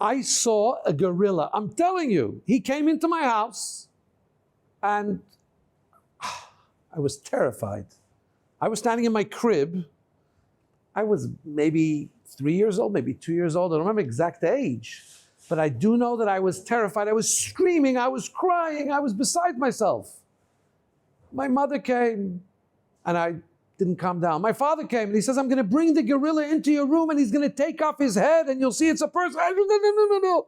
I saw a gorilla. I'm telling you, he came into my house and I was terrified. I was standing in my crib. I was maybe 3 years old, maybe 2 years old. I don't remember exact age, but I do know that I was terrified. I was screaming, I was crying, I was beside myself. My mother came and I didn't calm down. My father came and he says, I'm going to bring the gorilla into your room and he's going to take off his head and you'll see it's a person. No.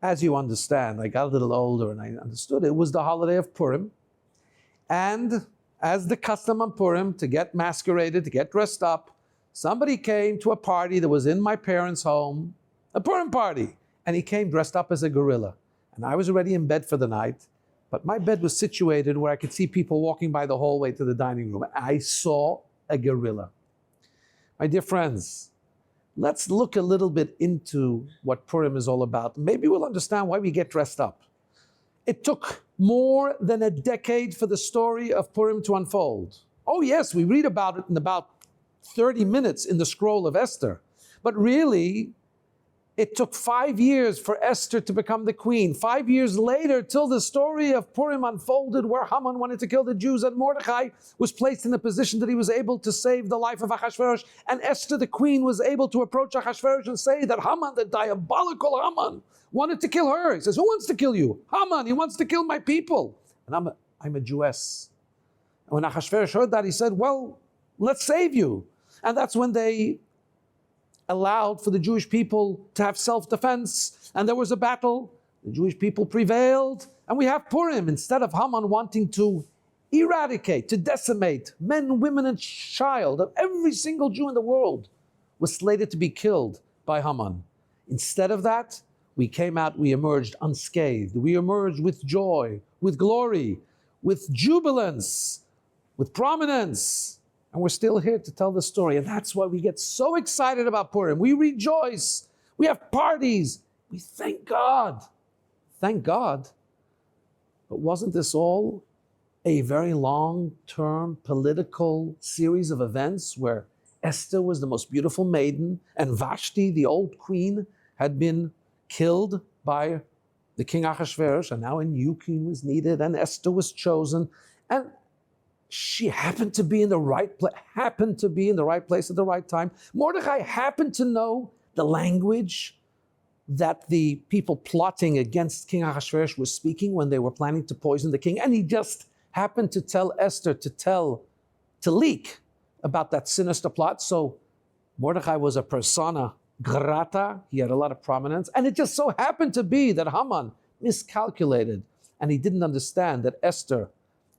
As you understand, I got a little older and I understood it was the holiday of Purim. And as the custom on Purim, to get masqueraded, to get dressed up, somebody came to a party that was in my parents' home, a Purim party, and he came dressed up as a gorilla. And I was already in bed for the night, but my bed was situated where I could see people walking by the hallway to the dining room. I saw a gorilla. My dear friends, let's look a little bit into what Purim is all about. Maybe we'll understand why we get dressed up. It took more than a decade for the story of Purim to unfold. Oh yes, we read about it in about 30 minutes in the scroll of Esther. But really, it took 5 years for Esther to become the queen. 5 years later, till the story of Purim unfolded, where Haman wanted to kill the Jews, and Mordechai was placed in a position that he was able to save the life of Ahasuerus, and Esther, the queen, was able to approach Ahasuerus and say that Haman, the diabolical Haman, wanted to kill her. He says, who wants to kill you? Haman, he wants to kill my people. And I'm a Jewess. And when Ahasuerus heard that, he said, well, let's save you. And that's when they allowed for the Jewish people to have self-defense, and there was a battle. The Jewish people prevailed, and we have Purim. Instead of Haman wanting to eradicate, to decimate men, women, and child of every single Jew in the world was slated to be killed by Haman. Instead of that, we came out, we emerged unscathed. We emerged with joy, with glory, with jubilance, with prominence. And we're still here to tell the story. And that's why we get so excited about Purim. We rejoice. We have parties. We thank God. Thank God. But wasn't this all a very long-term political series of events where Esther was the most beautiful maiden and Vashti, the old queen, had been killed by the king Ahasuerus, and now a new queen was needed, and Esther was chosen, and she happened to be in the right place, at the right time. Mordechai happened to know the language that the people plotting against King Ahasuerus were speaking when they were planning to poison the king, and he just happened to tell Esther to leak about that sinister plot. So Mordechai was a persona grata, he had a lot of prominence, and it just so happened to be that Haman miscalculated, and he didn't understand that Esther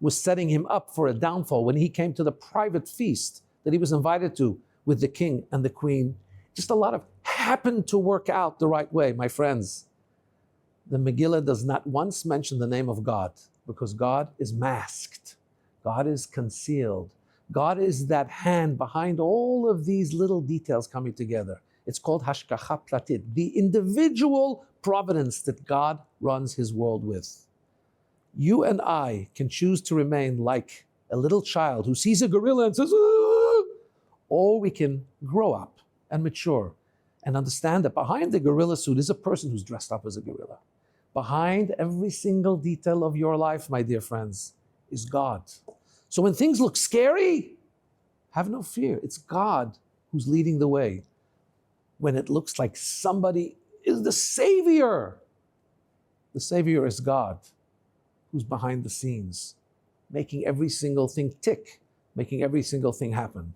was setting him up for a downfall when he came to the private feast that he was invited to with the king and the queen. Just a lot of happened to work out the right way, my friends. The Megillah does not once mention the name of God, because God is masked. God is concealed. God is that hand behind all of these little details coming together. It's called hashgacha pratit, the individual providence that God runs his world with. You and I can choose to remain like a little child who sees a gorilla and says, "Ah!" Or we can grow up and mature and understand that behind the gorilla suit is a person who's dressed up as a gorilla. Behind every single detail of your life, my dear friends, is God. So when things look scary, have no fear. It's God who's leading the way. When it looks like somebody is the Savior is God, who's behind the scenes, making every single thing tick, making every single thing happen.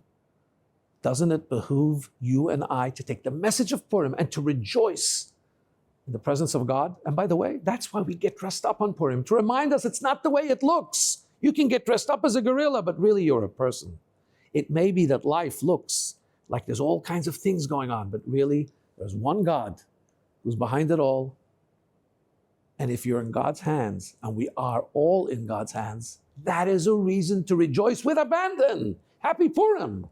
Doesn't it behoove you and I to take the message of Purim and to rejoice in the presence of God? And by the way, that's why we get dressed up on Purim, to remind us it's not the way it looks. You can get dressed up as a gorilla, but really you're a person. It may be that life looks like there's all kinds of things going on, but really there's one God who's behind it all. And if you're in God's hands, and we are all in God's hands, that is a reason to rejoice with abandon. Happy Purim.